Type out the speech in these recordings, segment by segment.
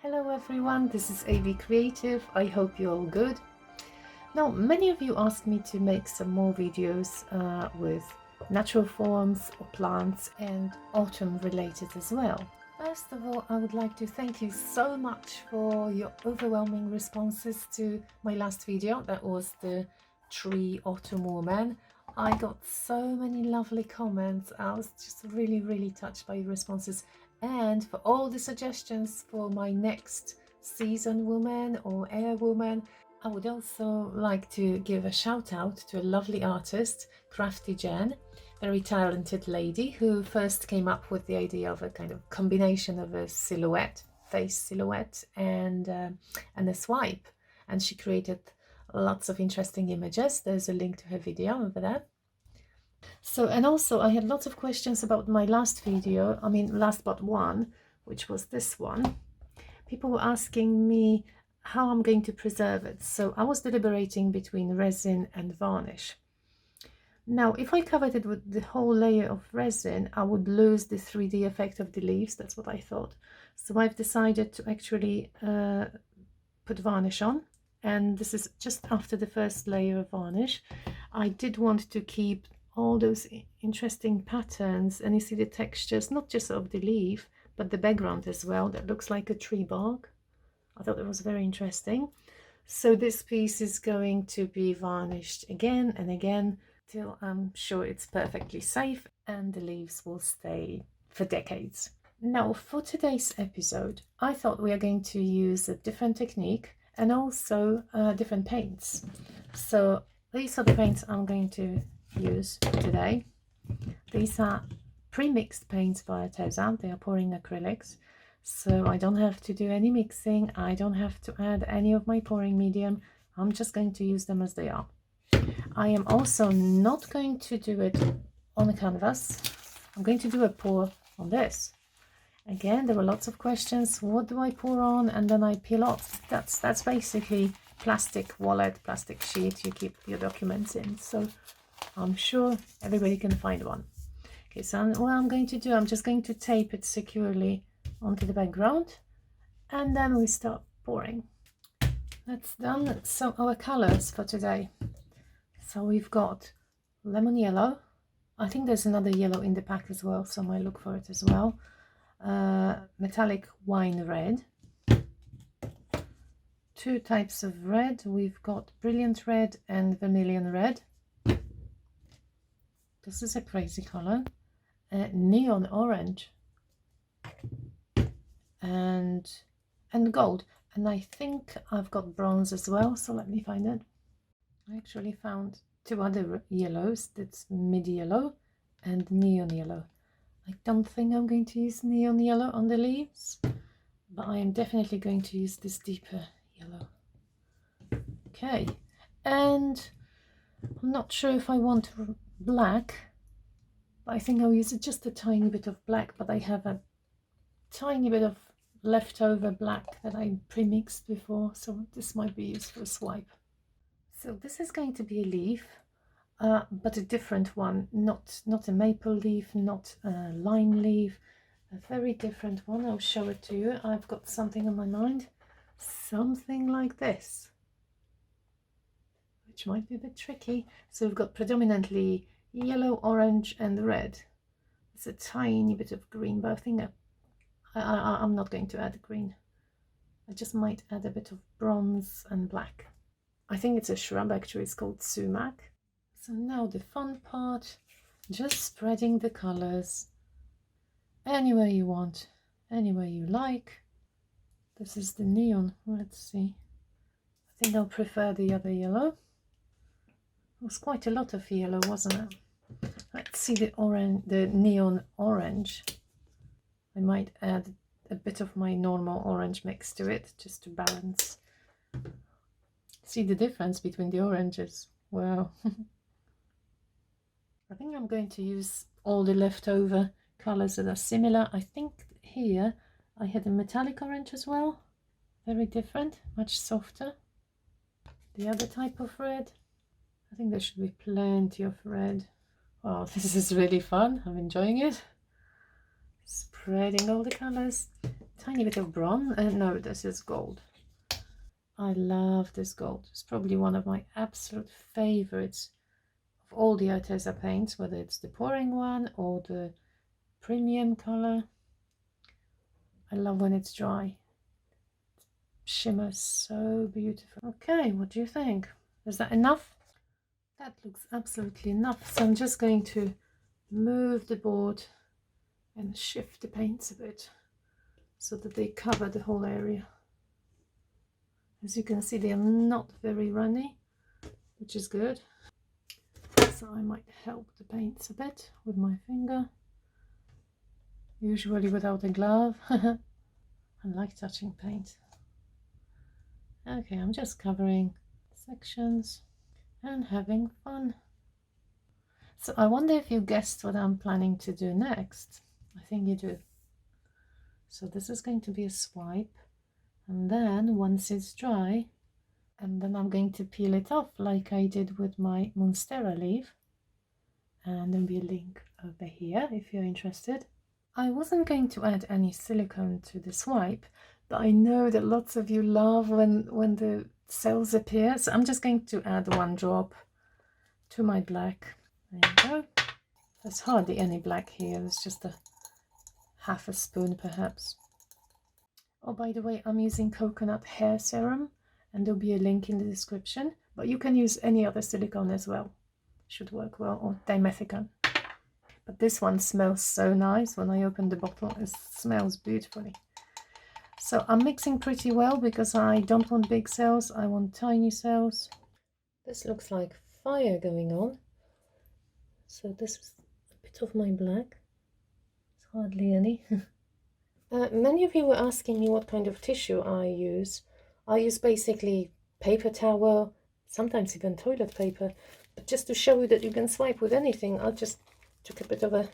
Hello everyone, this is ABcreative. I hope you're all good. Now, many of you asked me to make some more videos with natural forms or plants and autumn related as well. First of all, I would like to thank you so much for your overwhelming responses to my last video. That was the tree autumn woman. I got so many lovely comments. I was just really touched by your responses, and for all the suggestions for my next season woman or air woman. I would also like to give a shout out to a lovely artist, Crafty Jen, very talented lady who first came up with the idea of a kind of combination of a silhouette, face silhouette, and a swipe, and she created lots of interesting images. There's a link to her video over there. So, and also I had lots of questions about my last video, last but one, which was this one. People were asking me how I'm going to preserve it. So I was deliberating between resin and varnish. Now, if I covered it with the whole layer of resin, I would lose the 3D effect of the leaves. That's what I thought. So I've decided to actually put varnish on. And this is just after the first layer of varnish. I did want to keep all those interesting patterns, and you see the textures, not just of the leaf, but the background as well, that looks like a tree bark. I thought it was very interesting. So this piece is going to be varnished again and again till I'm sure it's perfectly safe and the leaves will stay for decades. Now, for today's episode, I thought we are going to use a different technique and also different paints. So these are the paints I'm going to use today. These are pre-mixed paints by Arteza. They are pouring acrylics, so I don't have to do any mixing. I don't have to add any of my pouring medium. I'm just going to use them as they are. I am also not going to do it on a canvas. I'm going to do a pour on this. Again, there were lots of questions. What do I pour on and then I peel off? That's basically plastic wallet, plastic sheet you keep your documents in. So I'm sure everybody can find one. Okay, so what I'm going to do, I'm just going to tape it securely onto the background, and then we start pouring. That's done. So our colors for today. So we've got lemon yellow. I think there's another yellow in the pack as well, so I might look for it as well. Metallic wine red. Two types of red. We've got brilliant red and vermilion red. This is a crazy color. Neon orange and gold, and I think I've got bronze as well, so let me find it. I actually found two other yellows. That's mid yellow and neon yellow. I don't think I'm going to use neon yellow on the leaves, but I am definitely going to use this deeper yellow. Okay, and I'm not sure if I want black. I think I'll use just a tiny bit of black, but I have a tiny bit of leftover black that I pre-mixed before, so this might be used for a swipe. So this is going to be a leaf, but a different one, not a maple leaf, not a lime leaf, a very different one. I'll show it to you. I've got something on my mind, something like this, which might be a bit tricky. So we've got predominantly yellow, orange and red. It's a tiny bit of green, but I think I'm not going to add green. I just might add a bit of bronze and black. I think it's a shrub actually, it's called sumac. So now the fun part, just spreading the colors anywhere you want, anywhere you like. This is the neon. Let's see. I think I'll prefer the other yellow. It was quite a lot of yellow, wasn't it? Let's see the orange, the neon orange. I might add a bit of my normal orange mix to it, just to balance. See the difference between the oranges. Wow. I think I'm going to use all the leftover colors that are similar. I think here I had a metallic orange as well. Very different, much softer. The other type of red. I think there should be plenty of red. Oh, this is really fun. I'm enjoying it. Spreading all the colors. tiny bit of bronze. No, this is gold. I love this gold. It's probably one of my absolute favorites of all the Arteza paints, whether it's the pouring one or the premium color. I love when it's dry. Shimmers so beautiful. Okay, what do you think? Is that enough? That looks absolutely enough. So I'm just going to move the board and shift the paints a bit so that they cover the whole area. As you can see, they are not very runny, which is good. So I might help the paints a bit with my finger, usually without a glove. I like touching paint. Okay, I'm just covering sections and having fun. So I wonder if you guessed what I'm planning to do next. I think you do. So this is going to be a swipe, and then once it's dry, and then I'm going to peel it off like I did with my Monstera leaf, and there'll be a link over here if you're interested. I wasn't going to add any silicone to the swipe, but I know that lots of you love when the cells appear, so I'm just going to add 1 drop to my black. There you go. There's hardly any black here, there's just a half a spoon perhaps. Oh, by the way, I'm using coconut hair serum, and there'll be a link in the description, but you can use any other silicone as well. Should work well, or dimethicone. But this one smells so nice. When I open the bottle, it smells beautifully. So I'm mixing pretty well because I don't want big cells, I want tiny cells. This looks like fire going on. So this is a bit of my black. It's hardly any. Many of you were asking me what kind of tissue I use. I use basically paper towel, sometimes even toilet paper. But just to show you that you can swipe with anything, I just took a bit of a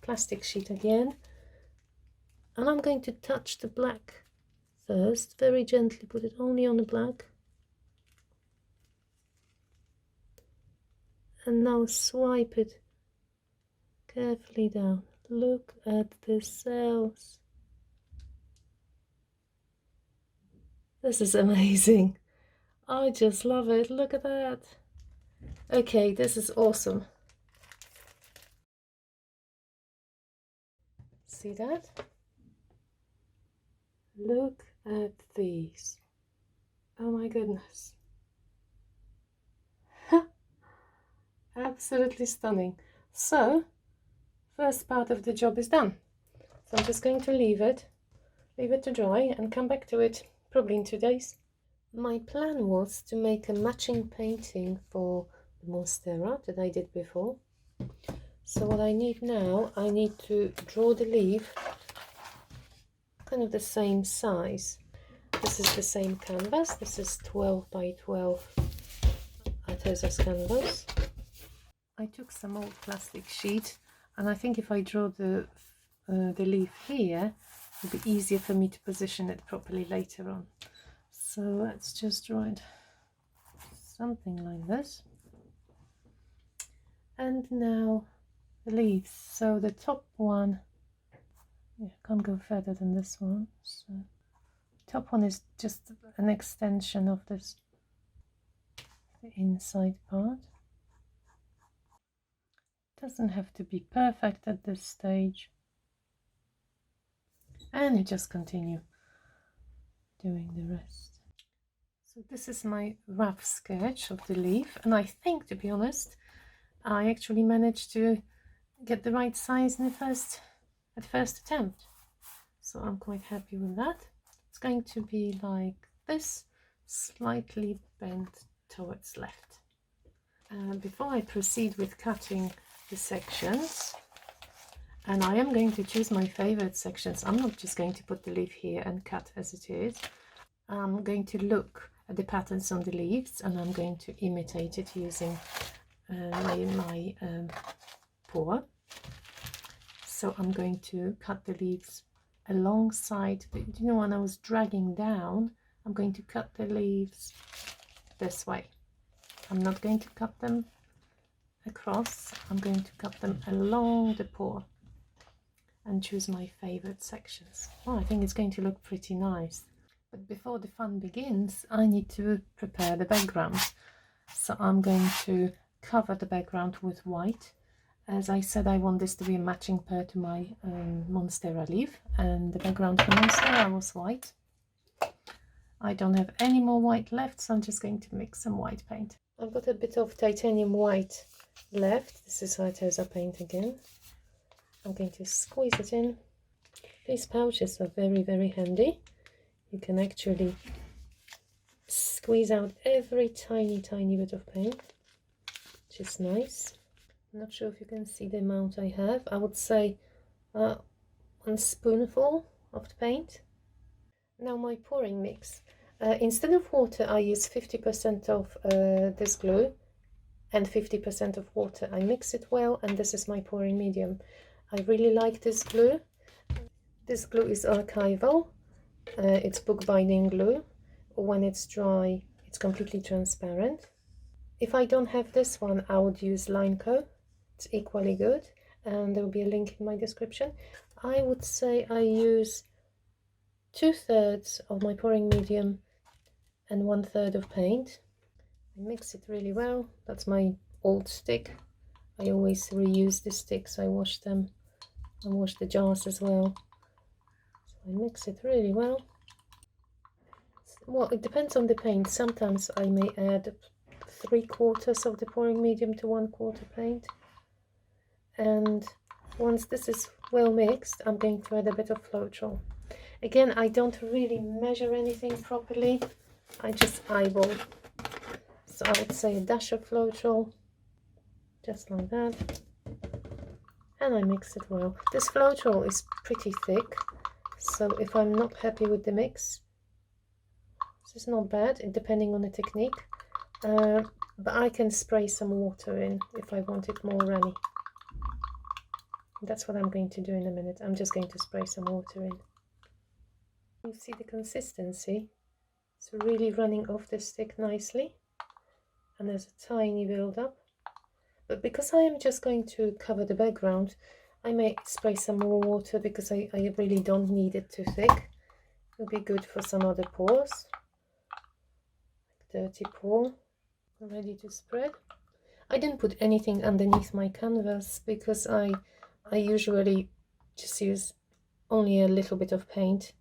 plastic sheet again. And I'm going to touch the black first, very gently, put it only on the black. And now swipe it carefully down. Look at the cells. This is amazing. I just love it. Look at that. Okay, this is awesome. See that? Look at these. Oh my goodness. Absolutely stunning. So, first part of the job is done. So I'm just going to leave it to dry and come back to it probably in 2 days. My plan was to make a matching painting for the Monstera that I did before. So what I need now, I need to draw the leaf kind of the same size. This is the same canvas. This is 12 by 12 Arteza's canvas. I took some old plastic sheet, and I think if I draw the leaf here, it'll be easier for me to position it properly later on. So let's just draw it something like this. And now the leaves. So the top one, yeah, can't go further than this one. So top one is just an extension of this, the inside part. Doesn't have to be perfect at this stage. And you just continue doing the rest. So this is my rough sketch of the leaf, and I think, to be honest, I actually managed to get the right size in at first attempt. So I'm quite happy with that. It's going to be like this, slightly bent towards left. Before I proceed with cutting the sections, and I am going to choose my favorite sections, I'm not just going to put the leaf here and cut as it is. I'm going to look at the patterns on the leaves, and I'm going to imitate it using my pour. So I'm going to cut the leaves alongside, you know, when I was dragging down, I'm going to cut the leaves this way. I'm not going to cut them across, I'm going to cut them along the pour. and choose my favorite sections. Oh, I think it's going to look pretty nice. But before the fun begins, I need to prepare the background. So I'm going to cover the background with white. As I said, I want this to be a matching pair to my Monstera leaf, and the background for Monstera was white. I don't have any more white left, so I'm just going to mix some white paint. I've got a bit of titanium white left. This is Arteza paint again. I'm going to squeeze it in. These pouches are very, very handy. You can actually squeeze out every tiny bit of paint, which is nice. I'm not sure if you can see the amount I have. I would say 1 spoonful of the paint. Now my pouring mix. Instead of water, I use 50% of this glue and 50% of water. I mix it well, and this is my pouring medium. I really like this glue. This glue is archival. It's bookbinding glue. When it's dry, it's completely transparent. If I don't have this one, I would use Lineco. It's equally good, and there will be a link in my description. I would say I use 2/3 of my pouring medium and 1/3 of paint. I mix it really well. That's my old stick. I always reuse the sticks. I wash them and wash the jars as well. So I mix it really well. Well, it depends on the paint. Sometimes I may add 3/4 of the pouring medium to 1/4 paint. And once this is well mixed, I'm going to add a bit of Floetrol. Again, I don't really measure anything properly. I just eyeball. So I would say a dash of Floetrol, just like that. And I mix it well. This Floetrol is pretty thick, so if I'm not happy with the mix, this is not bad, depending on the technique. But I can spray some water in if I want it more runny. That's what I'm going to do in a minute. I'm just going to spray some water in. You see the consistency? It's really running off the stick nicely, and there's a tiny build-up. But because I am just going to cover the background, I may spray some more water because I really don't need it too thick. It'll be good for some other pours, like dirty pour. Ready to spread. I didn't put anything underneath my canvas because I usually just use only a little bit of paint.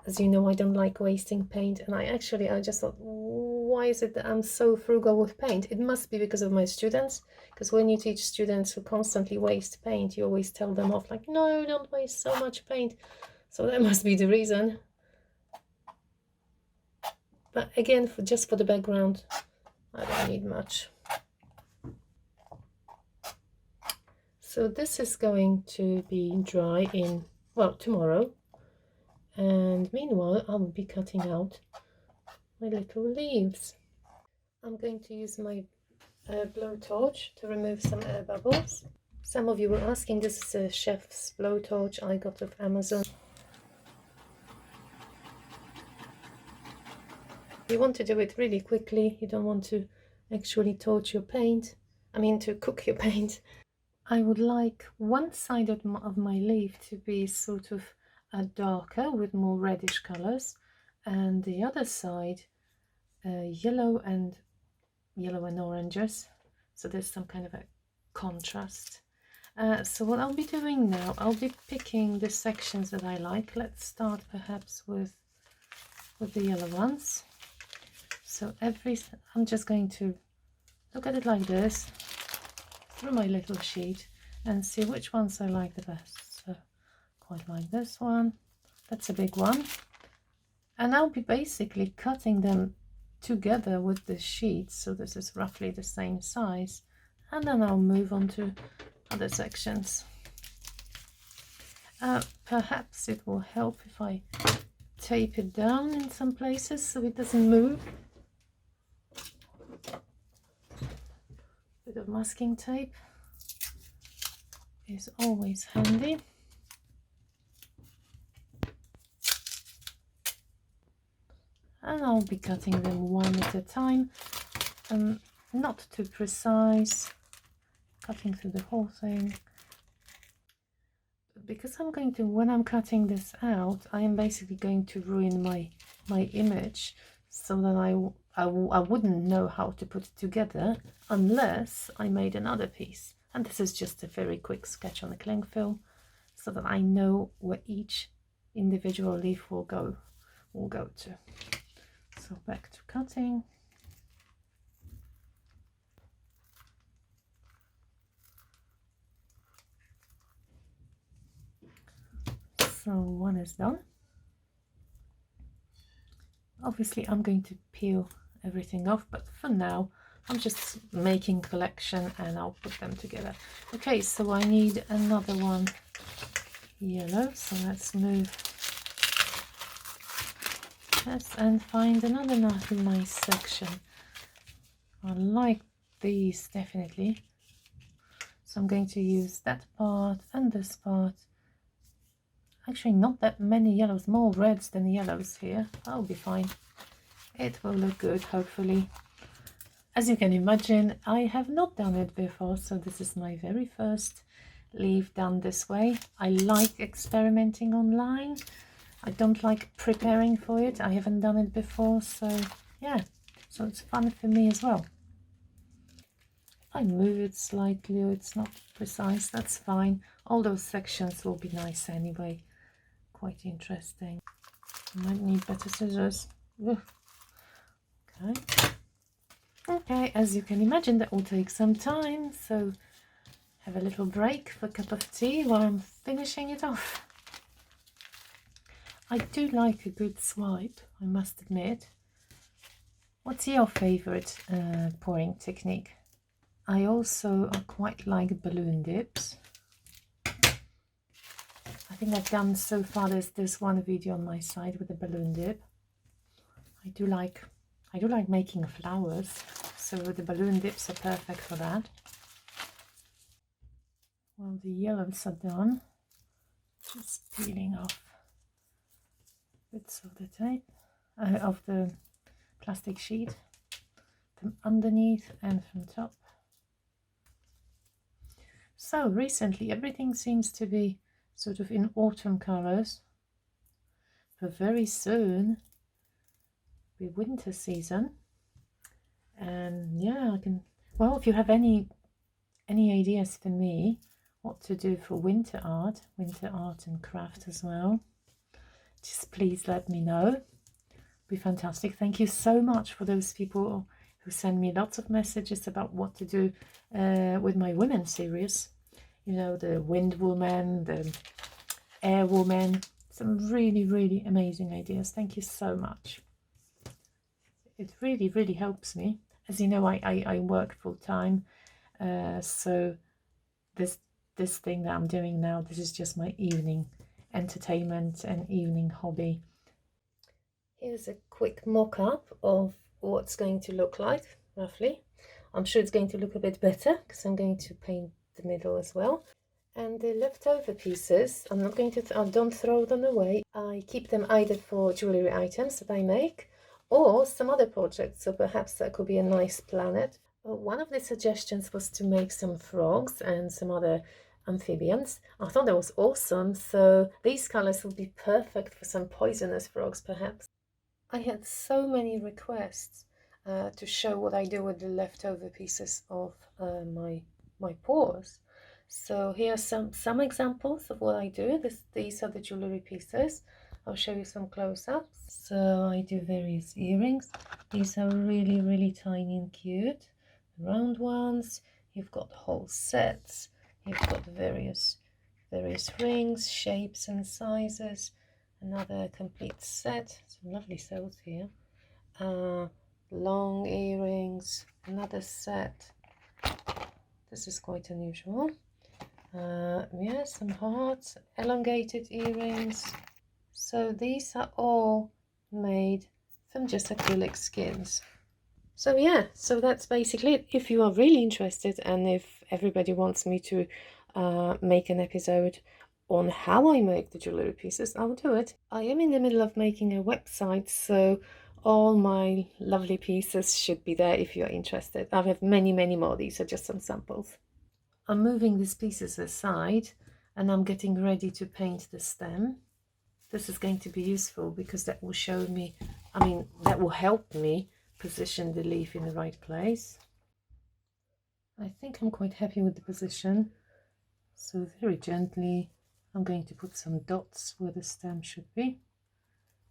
As you know, I don't like wasting paint, and I just thought, why is it that I'm so frugal with paint? It must be because of my students, because when you teach students who constantly waste paint, you always tell them off like, no, don't waste so much paint. So that must be the reason. But again, just for the background, I don't need much. So this is going to be dry in, well, tomorrow. And meanwhile, I will be cutting out my little leaves. I'm going to use my blowtorch to remove some air bubbles. Some of you were asking, this is a chef's blowtorch I got off Amazon. You want to do it really quickly. You don't want to actually torch your paint. I mean, to cook your paint. I would like one side of my leaf to be sort of darker with more reddish colors, and the other side yellow and oranges, so there's some kind of a contrast. So what I'll be doing now, I'll be picking the sections that I like. Let's start perhaps with the yellow ones. So I'm just going to look at it like this through my little sheet and see which ones I like the best. So quite like this one. That's a big one. And I'll be basically cutting them together with the sheet, so this is roughly the same size, and then I'll move on to other sections. Perhaps it will help if I tape it down in some places so it doesn't move. Bit of masking tape is always handy. And I'll be cutting them one at a time, not too precise, cutting through the whole thing. because I'm going to, when I'm cutting this out, I am basically going to ruin my image, so that I wouldn't know how to put it together unless I made another piece. And this is just a very quick sketch on the cling film, so that I know where each individual leaf will go to. So back to cutting. So one is done. Obviously I'm going to peel everything off, but for now I'm just making collection and I'll put them together. Okay, so I need another one yellow, so let's move this and find another nice section. I like these definitely, so I'm going to use that part and this part. Actually not that many yellows, more reds than yellows here. That'll be fine, it will look good hopefully. As you can imagine, I have not done it before, so this is my very first leaf done this way. I like experimenting online. I don't like preparing for it. I haven't done it before, so yeah, so it's fun for me as well. If I move it slightly or it's not precise, that's fine. All those sections will be nice anyway. Quite interesting. I might need better scissors. Ugh. Okay. Okay, as you can imagine, that will take some time, so have a little break for a cup of tea while I'm finishing it off. I do like a good swipe, I must admit. What's your favourite pouring technique? I also quite like balloon dips. I think I've done so far, there's one video on my site with a balloon dip. I do like making flowers, so the balloon dips are perfect for that. Well, the yellows are done. Just peeling off bits of the tape, of the plastic sheet, from underneath and from top. So recently everything seems to be sort of in autumn colors, but very soon be winter season. And yeah, I can, well, if you have any ideas for me what to do for winter art and craft as well, just please let me know. It'd be fantastic. Thank you so much for those people who send me lots of messages about what to do with my women series. You know, the wind woman, the air woman, some really amazing ideas. Thank you so much. It really helps me. As you know, I work full-time, so this thing that I'm doing now, this is just my evening entertainment and evening hobby. Here's a quick mock-up of what's going to look like, roughly. I'm sure it's going to look a bit better because I'm going to paint the middle as well. And the leftover pieces, I'm not going to, I don't throw them away. I keep them either for jewellery items that I make or some other projects, so perhaps that could be a nice planet. One of the suggestions was to make some frogs and some other amphibians. I thought that was awesome, so these colors would be perfect for some poisonous frogs perhaps. I had so many requests to show what I do with the leftover pieces of my pours. So here are some examples of what I do. These are the jewellery pieces. I'll show you some close-ups. So I do various earrings. These are really tiny and cute. Round ones. You've got whole sets. You've got various rings, shapes and sizes. Another complete set. Some lovely sales here. Long earrings. Another set. This is quite unusual. Yeah, some hearts, elongated earrings. So these are all made from just acrylic skins. So yeah, so that's basically it. If you are really interested and if everybody wants me to make an episode on how I make the jewellery pieces, I'll do it. I am in the middle of making a website, so all my lovely pieces should be there if you're interested. I have many more. These are just some samples. I'm moving these pieces aside and I'm getting ready to paint the stem. This is going to be useful because that will show me, that will help me position the leaf in the right place. I think I'm quite happy with the position, so very gently I'm going to put some dots where the stem should be.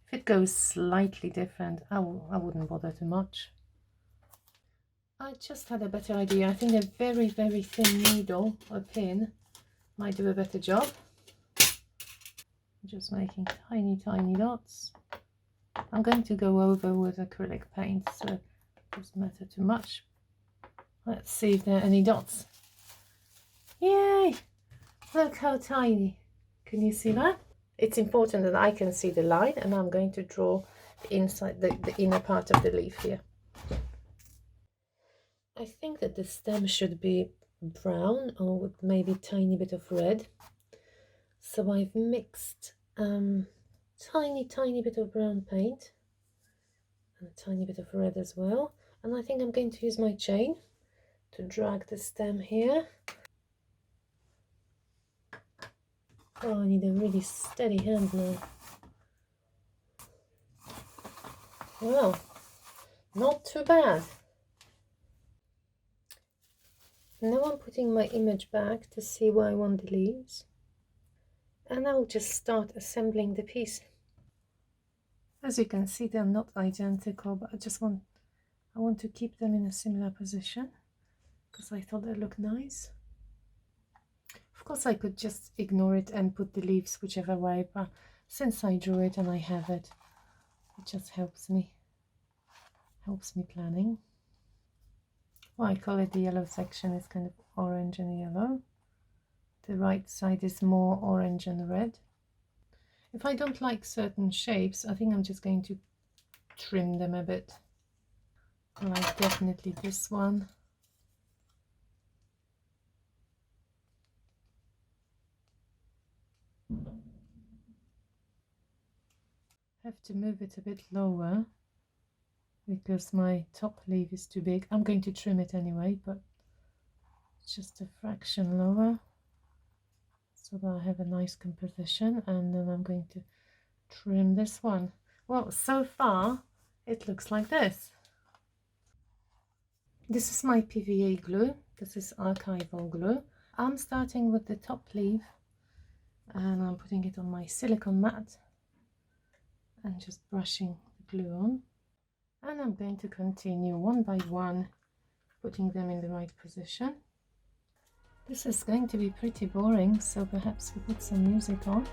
If it goes slightly different, I wouldn't bother too much. I just had a better idea. I think a very, very thin needle or pin might do a better job. Just making tiny, tiny dots. I'm going to go over with acrylic paint, so it doesn't matter too much. Let's see if there are any dots. Yay! Look how tiny. Can you see that? It's important that I can see the line, and I'm going to draw the inside, the inner part of the leaf here. I think that the stem should be brown or with maybe a tiny bit of red. So I've mixed tiny bit of brown paint and a tiny bit of red as well. And I think I'm going to use my chain to drag the stem here. Oh, I need a really steady hand now. Well, not too bad. Now I'm putting my image back to see where I want the leaves. And I'll just start assembling the piece. As you can see, they're not identical, but I want to keep them in a similar position because I thought they look nice. Of course, I could just ignore it and put the leaves whichever way, but since I drew it and I have it, it just helps me planning. Well, I call it the yellow section. It's kind of orange and yellow. The right side is more orange and red. If I don't like certain shapes, I think I'm just going to trim them a bit. Like definitely this one. Have to move it a bit lower because my top leaf is too big. I'm going to trim it anyway, but just a fraction lower so that I have a nice composition, and then I'm going to trim this one. Well, so far it looks like this. This is my PVA glue. This is archival glue. I'm starting with the top leaf and I'm putting it on my silicone mat and just brushing the glue on. And I'm going to continue one by one, putting them in the right position. This is going to be pretty boring, so perhaps we put some music on.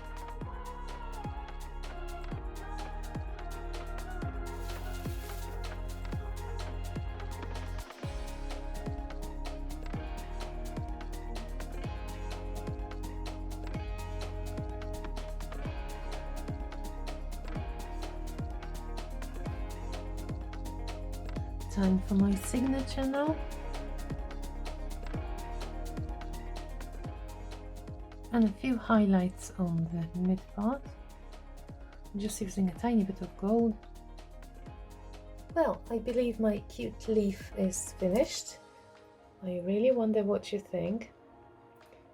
Time for my signature now. And a few highlights on the mid part. I'm just using a tiny bit of gold. Well, I believe my cute leaf is finished. I really wonder what you think.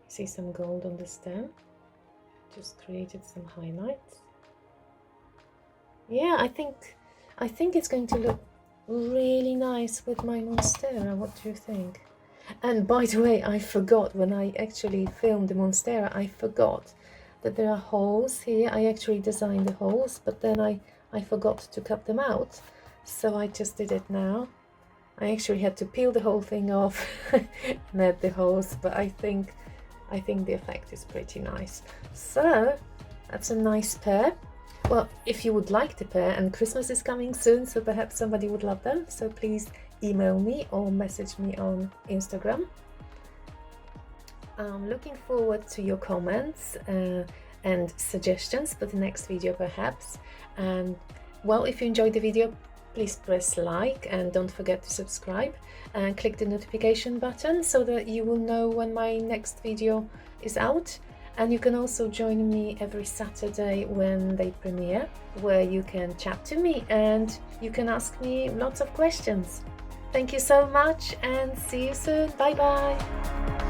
See some gold on the stem. Just created some highlights. Yeah, I think it's going to look really nice with my Monstera. What do you think? And by the way, I forgot, when I actually filmed the Monstera, I forgot that there are holes here. I actually designed the holes, but then I forgot to cut them out, so I just did it now. I actually had to peel the whole thing off and add the holes, but I think the effect is pretty nice. So that's a nice pair. Well, if you would like the pair, and Christmas is coming soon, so perhaps somebody would love them, so please email me or message me on Instagram. I'm looking forward to your comments and suggestions for the next video perhaps. And well, if you enjoyed the video, please press like and don't forget to subscribe and click the notification button so that you will know when my next video is out. And you can also join me every Saturday when they premiere, where you can chat to me and you can ask me lots of questions. Thank you so much and see you soon. Bye bye.